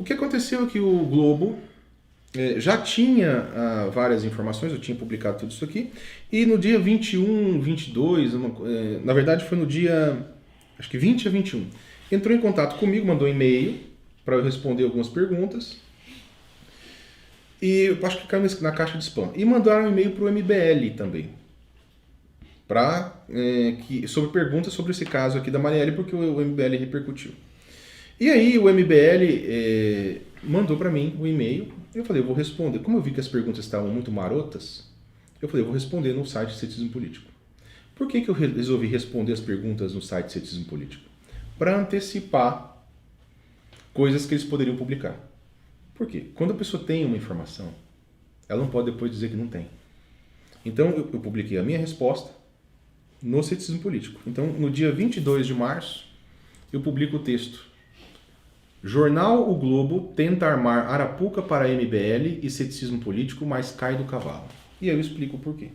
que aconteceu é que o Globo já tinha várias informações, eu tinha publicado tudo isso aqui, e no dia 21, 22, na verdade foi no dia, acho que 20 a 21, entrou em contato comigo, mandou um e-mail para eu responder algumas perguntas, e eu acho que caiu na caixa de spam. E mandaram um e-mail para o MBL também, sobre perguntas sobre esse caso aqui da Marielle, porque o MBL repercutiu. E aí o MBL mandou para mim um e-mail, eu falei, eu vou responder. Como eu vi que as perguntas estavam muito marotas, eu falei, eu vou responder no site Ceticismo Político. Por que eu resolvi responder as perguntas no site Ceticismo Político? Para antecipar coisas que eles poderiam publicar. Por quê? Quando a pessoa tem uma informação, ela não pode depois dizer que não tem. Então eu publiquei a minha resposta no Ceticismo Político. Então no dia 22 de março eu publico o texto. Jornal O Globo tenta armar Arapuca para MBL e ceticismo político, mas cai do cavalo. E aí eu explico o porquê.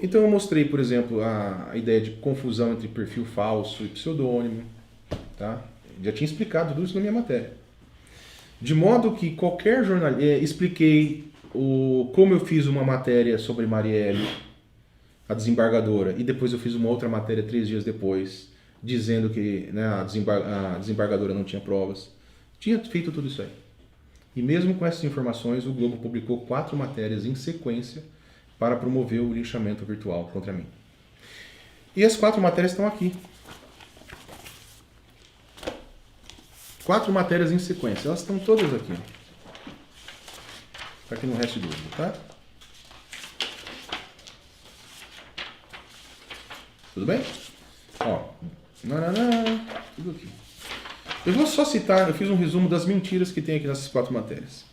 Então eu mostrei, por exemplo, a ideia de confusão entre perfil falso e pseudônimo. Tá? Já tinha explicado tudo isso na minha matéria. De modo que qualquer jornalista... expliquei como eu fiz uma matéria sobre Marielle, a desembargadora, e depois eu fiz uma outra matéria 3 dias depois, dizendo que a desembargadora não tinha provas. Tinha feito tudo isso aí. E mesmo com essas informações, o Globo publicou 4 matérias em sequência para promover o linchamento virtual contra mim. E as 4 matérias estão aqui. 4 matérias em sequência. Elas estão todas aqui. Para que não reste dúvida, tá? Tudo bem? Ó. Tudo aqui. Eu vou só citar, eu fiz um resumo das mentiras que tem aqui nessas 4 matérias.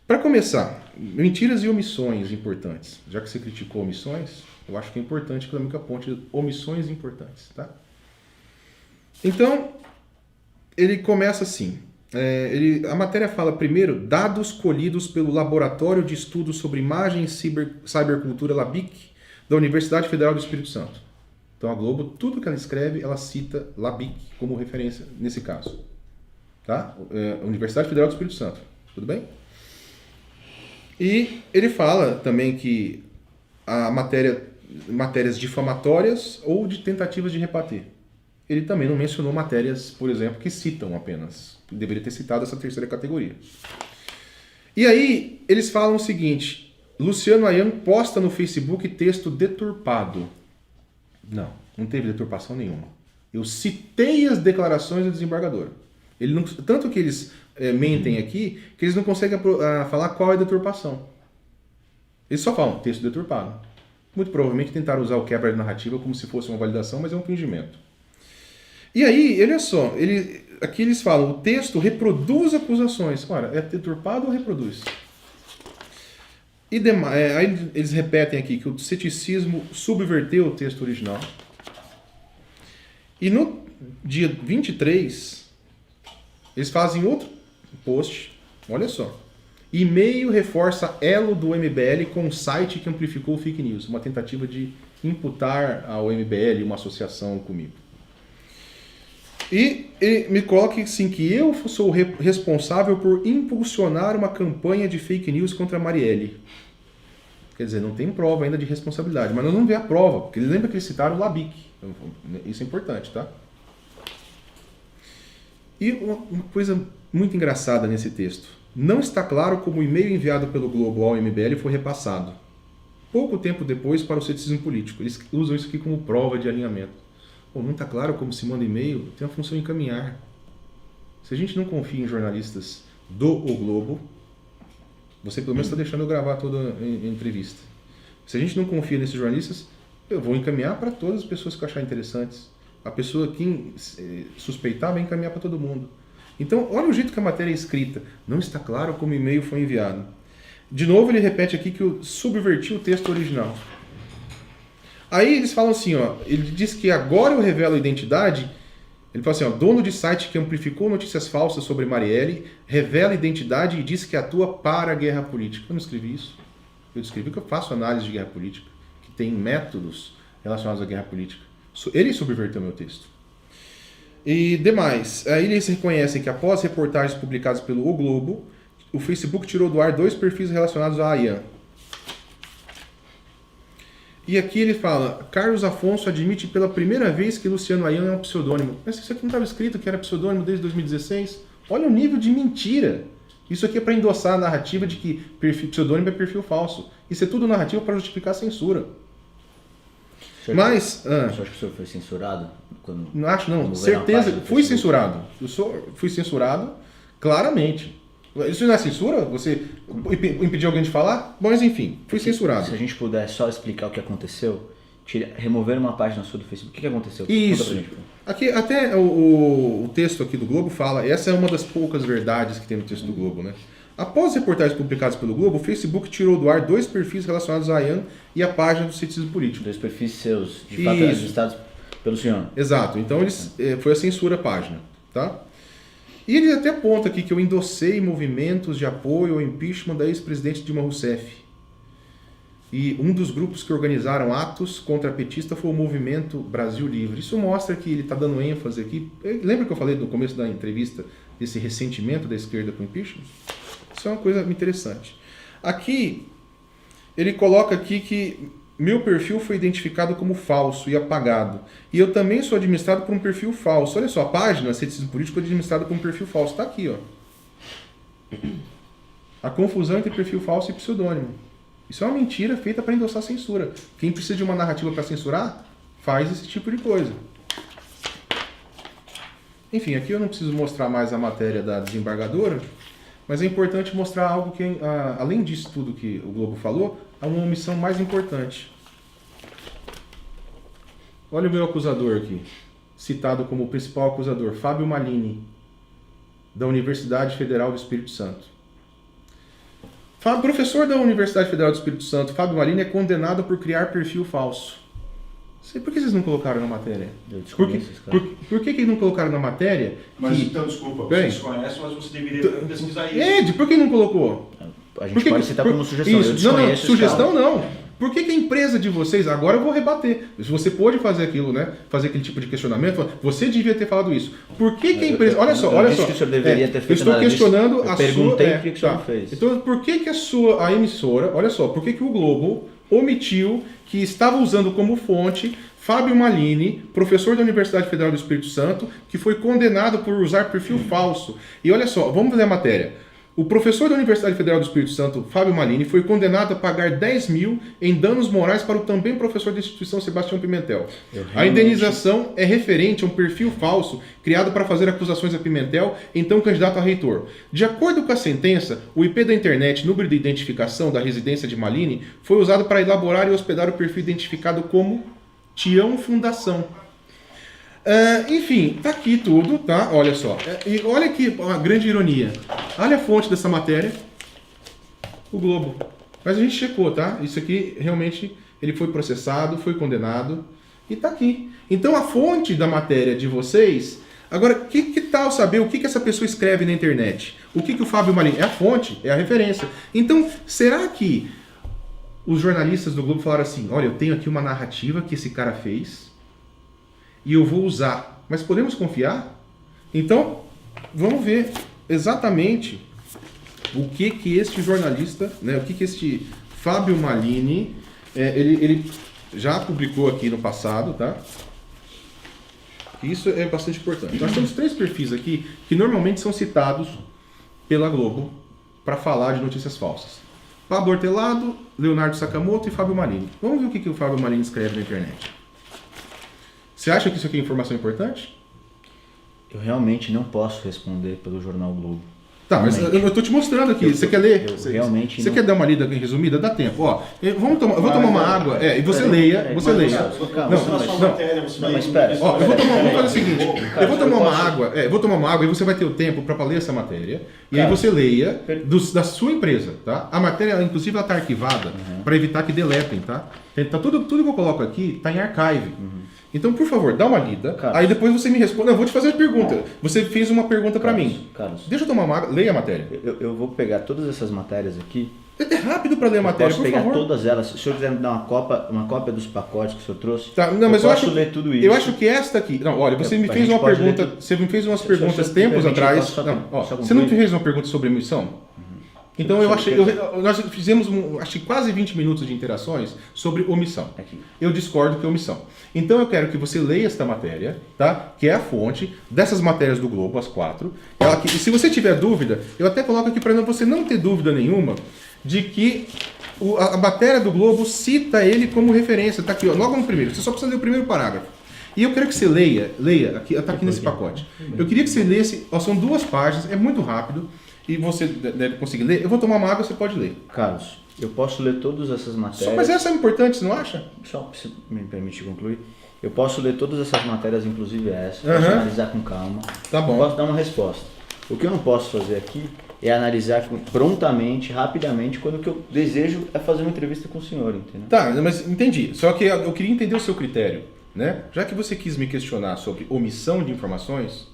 Para começar, mentiras e omissões importantes. Já que você criticou omissões, eu acho que é importante que eu também aponte omissões importantes, tá? Então, ele começa assim. A matéria fala primeiro, dados colhidos pelo Laboratório de Estudos sobre Imagem e Cybercultura LABIC da Universidade Federal do Espírito Santo. Então a Globo, tudo que ela escreve, ela cita LABIC como referência nesse caso. Tá? Universidade Federal do Espírito Santo. Tudo bem? E ele fala também que a matérias difamatórias ou de tentativas de rebater. Ele também não mencionou matérias, por exemplo, que citam apenas. Deveria ter citado essa terceira categoria. E aí eles falam o seguinte, Luciano Ayan posta no Facebook texto deturpado. Não teve deturpação nenhuma. Eu citei as declarações do desembargador. Tanto que eles mentem aqui, que eles não conseguem falar qual é a deturpação. Eles só falam texto deturpado. Muito provavelmente tentaram usar o quebra de narrativa como se fosse uma validação, mas é um fingimento. E aí, olha só, aqui eles falam, o texto reproduz acusações. Ora, é deturpado ou reproduz? Aí eles repetem aqui que o ceticismo subverteu o texto original. E no dia 23, eles fazem outro post, olha só. E-mail reforça elo do MBL com o site que amplificou fake news. Uma tentativa de imputar ao MBL uma associação comigo. E ele me coloca assim, que eu sou responsável por impulsionar uma campanha de fake news contra a Marielle. Quer dizer, não tem prova ainda de responsabilidade, mas nós vamos ver a prova, porque lembra que eles citaram o LABIC. Isso é importante, tá? E uma coisa muito engraçada nesse texto. Não está claro como o e-mail enviado pelo Globo ao MBL foi repassado. Pouco tempo depois para o ceticismo político. Eles usam isso aqui como prova de alinhamento. Não está claro como se manda e-mail, tem a função encaminhar. Se a gente não confia em jornalistas do O Globo, você pelo menos está deixando eu gravar toda a entrevista. Se a gente não confia nesses jornalistas, eu vou encaminhar para todas as pessoas que eu achar interessantes. A pessoa que suspeitar vai encaminhar para todo mundo. Então, olha o jeito que a matéria é escrita. Não está claro como o e-mail foi enviado. De novo, ele repete aqui que eu subverti o texto original. Aí eles falam assim, ó, ele diz que agora eu revelo a identidade. Ele fala assim, ó, dono de site que amplificou notícias falsas sobre Marielle, revela a identidade e diz que atua para a guerra política. Eu não escrevi isso. Eu escrevi que eu faço análise de guerra política, que tem métodos relacionados à guerra política. Ele subverteu meu texto. E demais. Aí eles reconhecem que após reportagens publicadas pelo O Globo, o Facebook tirou do ar 2 perfis relacionados à Ayan. E aqui ele fala, Carlos Afonso admite pela primeira vez que Luciano Ayan é um pseudônimo. Mas isso aqui não estava escrito que era pseudônimo desde 2016? Olha o nível de mentira. Isso aqui é para endossar a narrativa de que pseudônimo é perfil falso. Isso é tudo narrativa para justificar a censura. Mas... Você acha que o senhor foi censurado? Não acho não, certeza, fui censurado. Fui censurado claramente. Isso não é censura? Você impedir alguém de falar? Bom, mas enfim, fui censurado. Se a gente puder só explicar o que aconteceu, remover uma página sua do Facebook, o que aconteceu? Isso. Aqui, até o texto aqui do Globo fala, essa é uma das poucas verdades que tem no texto do Globo, né? Após reportagens publicadas pelo Globo, o Facebook tirou do ar 2 perfis relacionados a Ayan e a página do ceticismo político. 2 perfis seus, de fato, registrados pelo senhor. Exato. Então, foi a censura a página, tá? E ele até aponta aqui que eu endossei movimentos de apoio ao impeachment da ex-presidente Dilma Rousseff. E um dos grupos que organizaram atos contra a petista foi o Movimento Brasil Livre. Isso mostra que ele está dando ênfase aqui. Lembra que eu falei no começo da entrevista desse ressentimento da esquerda com o impeachment? Isso é uma coisa interessante. Aqui, ele coloca aqui que meu perfil foi identificado como falso e apagado. E eu também sou administrado por um perfil falso. Olha só, a página Ceticismo Político é administrada por um perfil falso. Está aqui, ó. A confusão entre perfil falso e pseudônimo. Isso é uma mentira feita para endossar a censura. Quem precisa de uma narrativa para censurar, faz esse tipo de coisa. Enfim, aqui eu não preciso mostrar mais a matéria da desembargadora, mas é importante mostrar algo que, além disso tudo que o Globo falou, há uma omissão mais importante. Olha o meu acusador aqui, citado como o principal acusador, Fábio Malini, da Universidade Federal do Espírito Santo. Professor da Universidade Federal do Espírito Santo, Fábio Malini, é condenado por criar perfil falso. Por que vocês não colocaram na matéria? Por que não colocaram na matéria? Mas então, desculpa, vocês conhecem, mas você deveria pesquisar isso. Ed, por que não colocou? A gente pode citar como sugestão. Isso, não, sugestão não. Por que a empresa de vocês, agora eu vou rebater, se você pôde fazer aquilo, né, fazer aquele tipo de questionamento, você devia ter falado isso. Por que a empresa... Olha só. Que o senhor deveria ter feito. Eu estou questionando a sua... Perguntei o que o senhor fez. Então, por que a emissora, olha só, por que o Globo omitiu que estava usando como fonte Fábio Malini, professor da Universidade Federal do Espírito Santo, que foi condenado por usar perfil falso. E olha só, vamos ler a matéria. O professor da Universidade Federal do Espírito Santo, Fábio Malini, foi condenado a pagar 10 mil em danos morais para o também professor da instituição Sebastião Pimentel. A indenização é referente a um perfil falso criado para fazer acusações a Pimentel, então candidato a reitor. De acordo com a sentença, o IP da internet, número de identificação da residência de Malini, foi usado para elaborar e hospedar o perfil identificado como Tião Fundação. Enfim, tá aqui tudo, tá? Olha só. E olha aqui uma grande ironia. Olha a fonte dessa matéria. O Globo. Mas a gente checou, tá? Isso aqui realmente ele foi processado, foi condenado e tá aqui. Então a fonte da matéria de vocês... Agora, que tal saber o que essa pessoa escreve na internet? O que o Fábio Malini... É a fonte, é a referência. Então, será que os jornalistas do Globo falaram assim, olha, eu tenho aqui uma narrativa que esse cara fez... e eu vou usar. Mas podemos confiar? Então, vamos ver exatamente o que este jornalista, né, o que este Fábio Malini, ele já publicou aqui no passado, tá? Isso é bastante importante. Nós temos 3 perfis aqui que normalmente são citados pela Globo para falar de notícias falsas. Pablo Hortelado, Leonardo Sakamoto e Fábio Malini. Vamos ver o que o Fábio Malini escreve na internet. Você acha que isso aqui é informação importante? Eu realmente não posso responder pelo Jornal Globo. Tá, mas eu tô te mostrando aqui. Você quer ler? Você quer dar uma lida resumida? Dá tempo. Ó, eu vou tomar uma água. E você leia. Você leia. Não, mas espera. Ó, eu vou fazer o seguinte. Eu vou tomar uma água. Eu vou tomar uma água e você vai ter o tempo para ler essa matéria. E aí você leia da sua empresa, tá? A matéria, inclusive, ela tá arquivada para evitar que deletem, tá? Tá tudo que eu coloco aqui tá em archive. Então, por favor, dá uma lida. Carlos. Aí depois você me responde. Eu vou te fazer a pergunta. Você fez uma pergunta para mim. Carlos. Deixa eu tomar uma água. Leia a matéria. Eu vou pegar todas essas matérias aqui É rápido para ler a Eu matéria, posso por pegar favor. todas elas. Se o senhor quiser me dar uma cópia dos pacotes que o senhor trouxe, Tá, não, mas eu eu posso acho, ler tudo isso. eu acho que esta aqui. Não, olha, você me A fez gente uma pode ler pergunta. tudo. Você me fez umas Se perguntas você me tempos permite, atrás. eu posso só- Não, ó, só você não concluir? fez uma pergunta sobre omissão? Então eu achei. Nós fizemos acho que quase 20 minutos de interações sobre omissão. Aqui. Eu discordo que é omissão. Então eu quero que você leia esta matéria, tá? Que é a fonte dessas matérias do Globo, as 4. E se você tiver dúvida, eu até coloco aqui para você não ter dúvida nenhuma de que a matéria do Globo cita ele como referência. Tá aqui, ó, logo no primeiro. Você só precisa ler o primeiro parágrafo. E eu quero que você leia, aqui, tá aqui nesse pacote. Eu queria que você lesse, ó, são 2 páginas, é muito rápido. E você deve conseguir ler. Eu vou tomar uma água, você pode ler. Carlos, eu posso ler todas essas matérias. Mas essa é importante, você não acha? Só se me permite concluir. Eu posso ler todas essas matérias, inclusive essa, posso analisar com calma. Tá bom. Posso dar uma resposta. O que eu não posso fazer aqui é analisar prontamente, rapidamente, quando o que eu desejo é fazer uma entrevista com o senhor, entendeu? Tá, mas entendi. Só que eu queria entender o seu critério, né? Já que você quis me questionar sobre omissão de informações,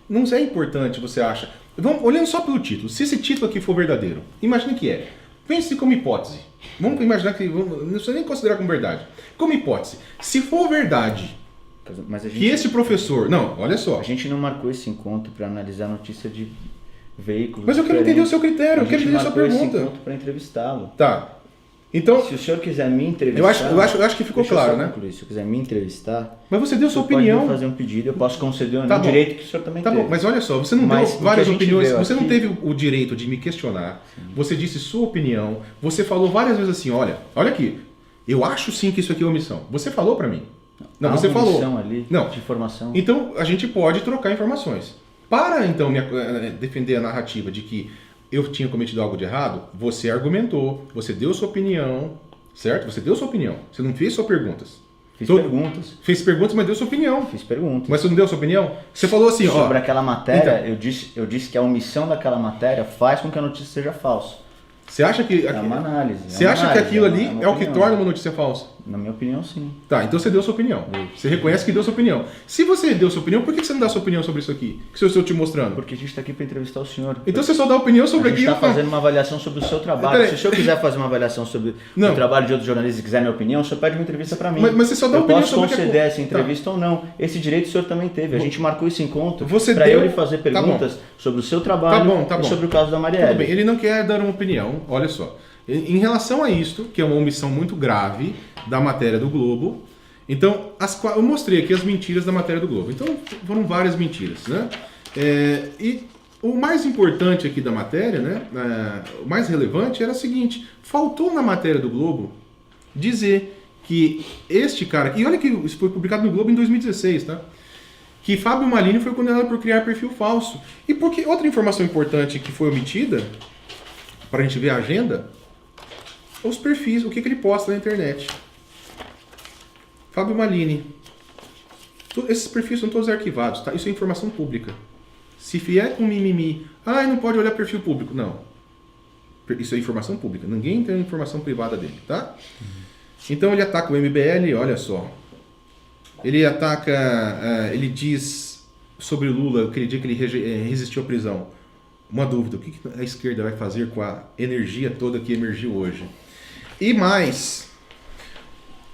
não é importante, você acha... Olhando só pelo título, se esse título aqui for verdadeiro, imagine que é. Pense como hipótese. Vamos imaginar que... Não precisa nem considerar como verdade. Como hipótese, se for verdade Mas a gente, que esse professor... Não, olha só. a gente não marcou esse encontro para analisar notícia de veículos. Mas eu quero entender o seu critério, eu quero entender a sua pergunta. A gente marcou esse encontro para entrevistá-lo. Tá. Então, Se o senhor quiser me entrevistar... eu acho que ficou deixa eu claro, só né? concluir. Se eu quiser me entrevistar... Mas você deu o sua senhor pode opinião. me fazer um pedido, eu posso conceder Tá um bom. direito que o senhor também Tá teve. bom, mas olha só, você não Mas deu o que várias a gente opiniões, viu você não aqui- teve o direito de me questionar, você disse sua opinião, você falou várias vezes assim, olha aqui, eu acho sim que isso aqui é omissão. Você falou pra mim. Não, Há você uma falou. omissão ali Não. de informação. Então, a gente pode trocar informações. Para, então, defender a narrativa de que eu tinha cometido algo de errado, você argumentou, você deu sua opinião, certo? Você deu sua opinião. Você não fez só perguntas. Fiz perguntas. Fez perguntas, mas deu sua opinião. Fiz perguntas. Mas você não deu sua opinião? Você falou assim, ó... Sobre aquela matéria, Então. eu disse que a omissão daquela matéria faz com que a notícia seja falsa. Você acha que... É uma análise. Você acha que aquilo ali uma é o que opinião. torna uma notícia falsa? Na minha opinião, sim. Tá, então você deu sua opinião. Você reconhece que deu sua opinião. Se você deu sua opinião, por que você não dá sua opinião sobre isso aqui? Que eu estou te mostrando. Porque a gente está aqui para entrevistar o senhor. Então você só dá opinião sobre a gente aquilo. está fazendo uma avaliação sobre o seu trabalho. Peraí. Se o senhor quiser fazer uma avaliação sobre Não. o trabalho de outros jornalistas e quiser minha opinião, o senhor pede uma entrevista para mim. Mas você só dá eu opinião posso sobre o que conceder é- essa entrevista ou não. Esse direito o senhor também teve. A gente marcou esse encontro Você para deu- eu lhe fazer Tá bom. perguntas sobre o seu trabalho Tá bom. e sobre o caso da Marielle. Tudo bem, ele não quer dar uma opinião, olha só. Em relação a isto, que é uma omissão muito grave da matéria do Globo, então, eu mostrei aqui as mentiras da matéria do Globo. Então, foram várias mentiras, né? E o mais importante aqui da matéria, né? O mais relevante era o seguinte, faltou na matéria do Globo dizer que este cara... E olha que isso foi publicado no Globo em 2016, tá? Que Fábio Malini foi condenado por criar perfil falso. E porque outra informação importante que foi omitida, para a gente ver a agenda, os perfis, o que ele posta na internet. Fábio Malini. Esses perfis são todos arquivados, tá? Isso é informação pública. Se vier com mimimi, não pode olhar perfil público. Não. Isso é informação pública. Ninguém tem informação privada dele, tá? Então ele ataca o MBL, olha só. Ele ataca, ele diz sobre o Lula, aquele dia que ele resistiu à prisão. Uma dúvida, o que a esquerda vai fazer com a energia toda que emergiu hoje? E mais,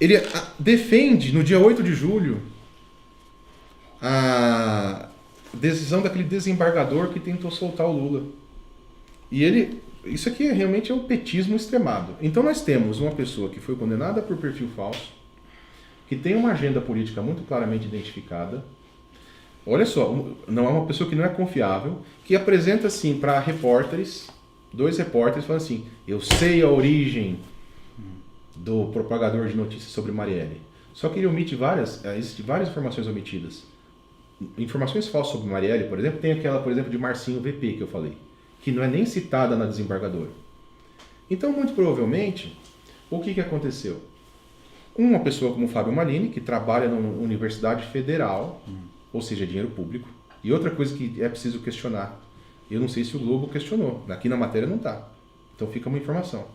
ele defende, no dia 8 de julho, a decisão daquele desembargador que tentou soltar o Lula. E isso aqui realmente é um petismo extremado. Então nós temos uma pessoa que foi condenada por perfil falso, que tem uma agenda política muito claramente identificada. Olha só, não é uma pessoa que não é confiável, que apresenta assim para repórteres, 2 repórteres falando assim, eu sei a origem do propagador de notícias sobre Marielle. Só que ele omite existem várias informações omitidas. Informações falsas sobre Marielle, por exemplo, tem aquela, por exemplo, de Marcinho VP que eu falei, que não é nem citada na desembargadora. Então, muito provavelmente, o que aconteceu? Uma pessoa como Fábio Malini, que trabalha numa universidade federal, ou seja, dinheiro público, e outra coisa que é preciso questionar, eu não sei se o Globo questionou, aqui na matéria não está, então fica uma informação,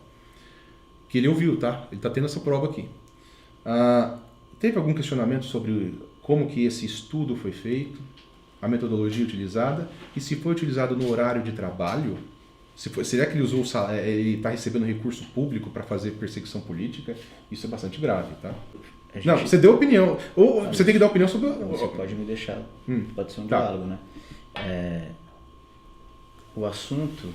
que ele ouviu, tá? Ele está tendo essa prova aqui. Teve algum questionamento sobre como que esse estudo foi feito, a metodologia utilizada, e se foi utilizado no horário de trabalho? Será que ele usou ele está recebendo recurso público para fazer perseguição política? Isso é bastante grave, tá? Não, você deu opinião. Ou você tem que dar opinião sobre... Você pode me deixar. Pode ser um Tá. diálogo, né? O assunto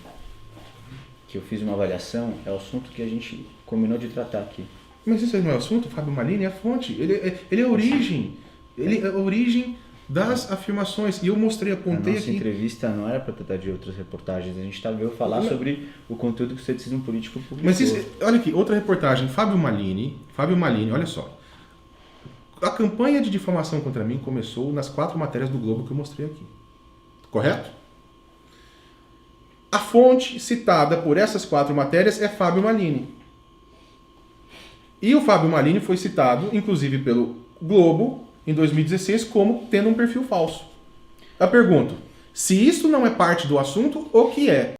que eu fiz uma avaliação é o assunto que a gente combinou de tratar aqui. Mas isso aí não é o assunto? O Fábio Malini é a fonte. Ele é a origem. Ele é a origem das afirmações. E eu mostrei, apontei a nossa aqui. entrevista não era para tratar de outras reportagens. A gente veio falar sobre o conteúdo que o ceticismo político publicou. Mas isso, olha aqui, outra reportagem. Fábio Malini, olha só. A campanha de difamação contra mim começou nas 4 matérias do Globo que eu mostrei aqui. Correto? A fonte citada por essas 4 matérias é Fábio Malini. E o Fábio Malini foi citado, inclusive pelo Globo, em 2016, como tendo um perfil falso. Eu pergunto, se isso não é parte do assunto, o que é?